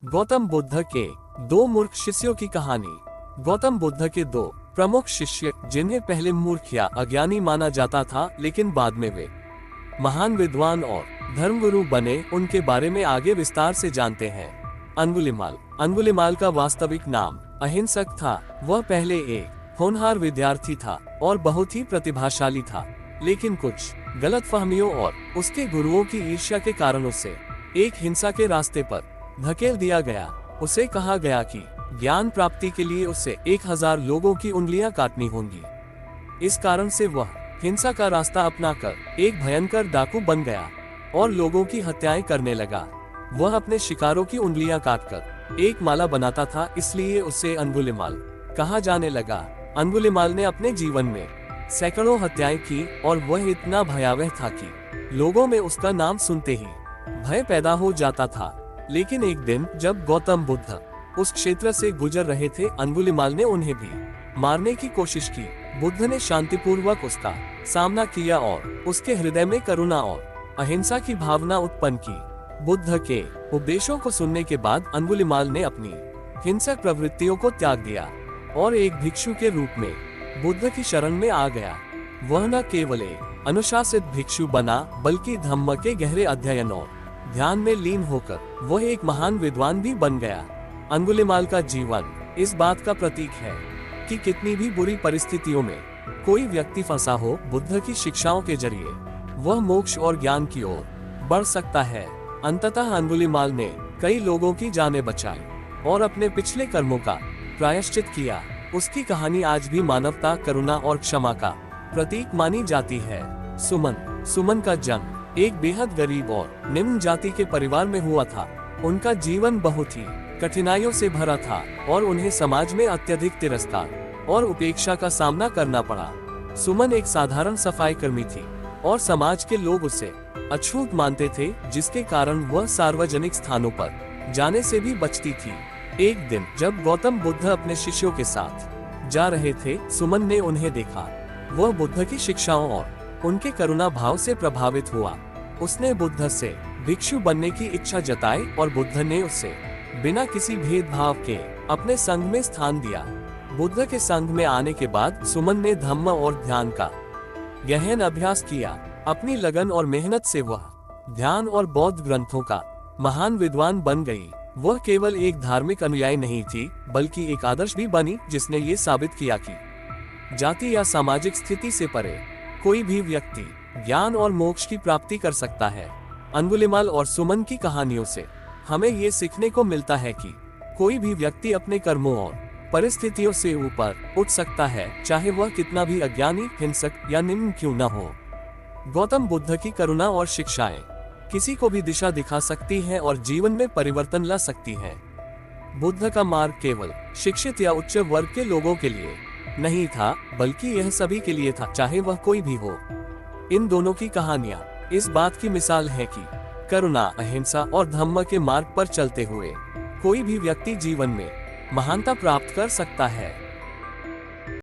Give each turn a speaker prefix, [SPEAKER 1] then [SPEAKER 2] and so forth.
[SPEAKER 1] गौतम बुद्ध के दो मूर्ख शिष्यों की कहानी। गौतम बुद्ध के दो प्रमुख शिष्य, जिन्हें पहले मूर्ख या अज्ञानी माना जाता था, लेकिन बाद में वे महान विद्वान और धर्मगुरु बने, उनके बारे में आगे विस्तार से जानते हैं। अंगुलिमाल। अंगुलिमाल का वास्तविक नाम अहिंसक था। वह पहले एक होनहार विद्यार्थी था और बहुत ही प्रतिभाशाली था, लेकिन कुछ गलतफहमियों और उसके गुरुओं की ईर्ष्या के कारण उसे एक हिंसा के रास्ते पर धकेल दिया गया। उसे कहा गया कि ज्ञान प्राप्ति के लिए उसे 1000 लोगों की उंगलियां काटनी होंगी। इस कारण से वह हिंसा का रास्ता अपनाकर एक भयंकर डाकू बन गया और लोगों की हत्याएं करने लगा। वह अपने शिकारों की उंगलियां काटकर एक माला बनाता था, इसलिए उसे अंगुलिमाल कहा जाने लगा। अंगुलिमाल ने अपने जीवन में सैकड़ों हत्याएं की और वह इतना भयावह था कि लोगों में उसका नाम सुनते ही भय पैदा हो जाता था। लेकिन एक दिन जब गौतम बुद्ध उस क्षेत्र से गुजर रहे थे, अंगुलिमाल ने उन्हें भी मारने की कोशिश की। बुद्ध ने शांतिपूर्वक उसका सामना किया और उसके हृदय में करुणा और अहिंसा की भावना उत्पन्न की। बुद्ध के उपदेशों को सुनने के बाद अंगुलिमाल ने अपनी हिंसक प्रवृत्तियों को त्याग दिया और एक भिक्षु के रूप में बुद्ध की शरण में आ गया। वह न केवल एक अनुशासित भिक्षु बना, बल्कि धम्म के गहरे अध्ययन और ध्यान में लीन होकर वह एक महान विद्वान भी बन गया। अंगुलिमाल का जीवन इस बात का प्रतीक है कि कितनी भी बुरी परिस्थितियों में कोई व्यक्ति फंसा हो, बुद्ध की शिक्षाओं के जरिए वह मोक्ष और ज्ञान की ओर बढ़ सकता है। अंततः अंगुलिमाल ने कई लोगों की जानें बचाई और अपने पिछले कर्मों का प्रायश्चित किया। उसकी कहानी आज भी मानवता, करुणा और क्षमा का प्रतीक मानी जाती है। सुमन का जन्म एक बेहद गरीब और निम्न जाति के परिवार में हुआ था। उनका जीवन बहुत ही कठिनाइयों से भरा था और उन्हें समाज में अत्यधिक तिरस्कार और उपेक्षा का सामना करना पड़ा। सुमन एक साधारण सफाई कर्मी थी और समाज के लोग उसे अछूत मानते थे, जिसके कारण वह सार्वजनिक स्थानों पर जाने से भी बचती थी। एक दिन जब गौतम बुद्ध अपने शिष्यों के साथ जा रहे थे, सुमन ने उन्हें देखा। वह बुद्ध की शिक्षाओं और उनके करुणा भाव से प्रभावित हुआ। उसने बुद्ध से भिक्षु बनने की इच्छा जताई और बुद्ध ने उसे बिना किसी भेदभाव के अपने संघ में स्थान दिया। बुद्ध के संघ में आने के बाद सुमन ने धम्म और ध्यान का गहन अभ्यास किया। अपनी लगन और मेहनत से वह ध्यान और बौद्ध ग्रंथों का महान विद्वान बन गई। वह केवल एक धार्मिक अनुयायी नहीं थी, बल्कि एक आदर्श भी बनी, जिसने ये साबित किया कि जाति या सामाजिक स्थिति से परे कोई भी व्यक्ति ज्ञान और मोक्ष की प्राप्ति कर सकता है। अंगुलिमाल और सुमन की कहानियों से हमें ये सीखने को मिलता है कि कोई भी व्यक्ति अपने कर्मों और परिस्थितियों से ऊपर उठ सकता है, चाहे वह कितना भी अज्ञानी, हिंसक या निम्न क्यों न हो। गौतम बुद्ध की करुणा और शिक्षाएं किसी को भी दिशा दिखा सकती हैं और जीवन में परिवर्तन ला सकती हैं। बुद्ध का मार्ग केवल शिक्षित या उच्च वर्ग के लोगों के लिए नहीं था, बल्कि यह सभी के लिए था, चाहे वह कोई भी हो। इन दोनों की कहानियां इस बात की मिसाल है कि करुणा, अहिंसा और धम्म के मार्ग पर चलते हुए कोई भी व्यक्ति जीवन में महानता प्राप्त कर सकता है।